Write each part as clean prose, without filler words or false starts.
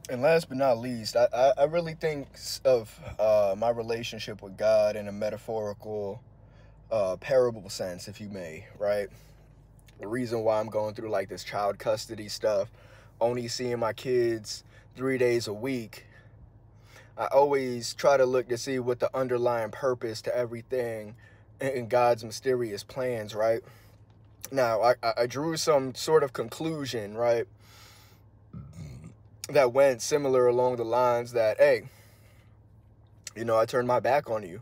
And last but not least, I really think of my relationship with God in a metaphorical, parable sense, if you may, right? The reason why I'm going through like this child custody stuff, only seeing my kids 3 days a week, I always try to look to see what the underlying purpose to everything in God's mysterious plans, right? Now, I drew some sort of conclusion, right, that went similar along the lines that, hey, I turned my back on you.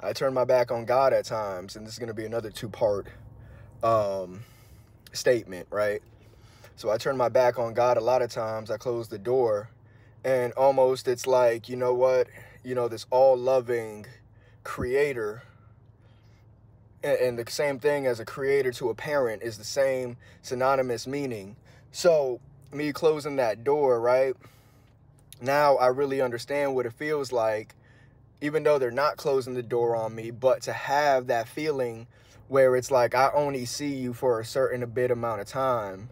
I turned my back on God at times, and this is going to be another two-part um, statement, right? So I turned my back on God a lot of times. I closed the door, and almost it's like, you know what? This all-loving creator, and the same thing as a creator to a parent is the same synonymous meaning. So me closing that door, right? Now I really understand what it feels like, even though they're not closing the door on me, but to have that feeling where it's like I only see you for a certain bit amount of time,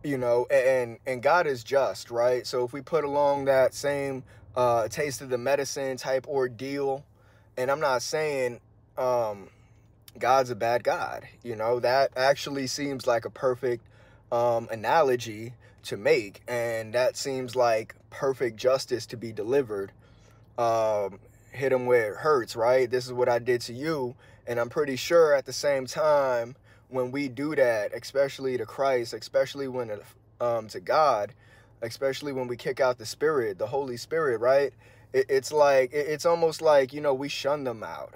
and God is just, right? So if we put along that same taste of the medicine type ordeal, and I'm not saying God's a bad God, that actually seems like a perfect analogy to make, and that seems like perfect justice to be delivered. Hit them where it hurts, right? This is what I did to you. And I'm pretty sure at the same time, when we do that, especially to Christ, especially when to God, especially when we kick out the Spirit, the Holy Spirit, right? It's almost like, we shun them out.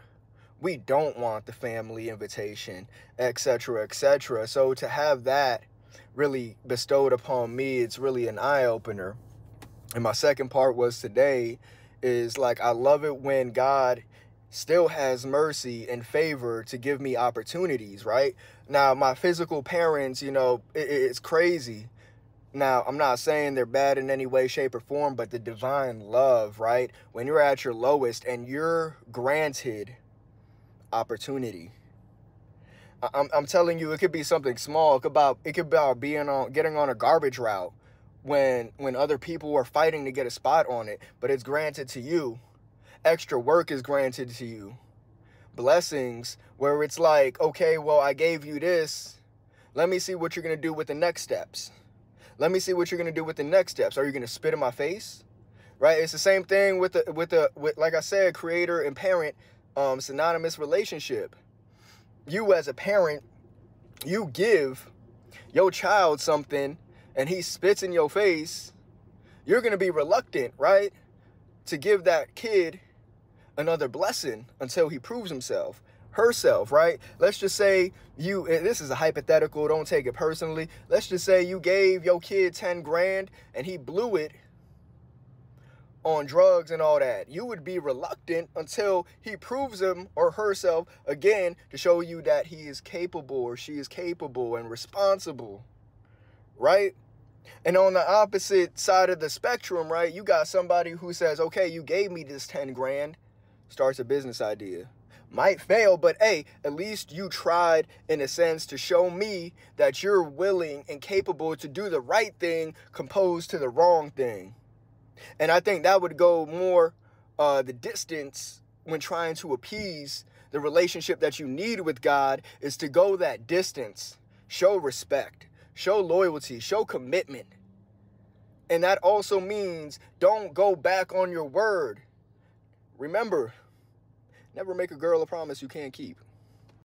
We don't want the family invitation, etc., etc. So to have that really bestowed upon me, it's really an eye-opener. And my second part was today is like, I love it when God still has mercy and favor to give me opportunities, right? Now, my physical parents, it's crazy. Now, I'm not saying they're bad in any way, shape, or form, but the divine love, right? When you're at your lowest and you're granted opportunity. I'm telling you, it could be something small. It could be about getting on a garbage route when other people are fighting to get a spot on it, but it's granted to you. Extra work is granted to you. Blessings where it's like, okay, well, I gave you this. Let me see what you're going to do with the next steps. Let me see what you're going to do with the next steps. Are you going to spit in my face? Right? It's the same thing with like I said, creator and parent, synonymous relationship. You as a parent, you give your child something and he spits in your face, you're going to be reluctant, right, to give that kid another blessing until he proves himself, herself, right? Let's just say this is a hypothetical, don't take it personally. Let's just say you gave your kid 10 grand and he blew it on drugs and all that. You would be reluctant until he proves him or herself again to show you that he is capable or she is capable and responsible, right? And on the opposite side of the spectrum, right, you got somebody who says, okay, you gave me this 10 grand, starts a business idea. Might fail, but hey, at least you tried in a sense to show me that you're willing and capable to do the right thing composed to the wrong thing. And I think that would go more the distance when trying to appease the relationship that you need with God, is to go that distance, show respect, show loyalty, show commitment. And that also means don't go back on your word. Remember, never make a girl a promise you can't keep.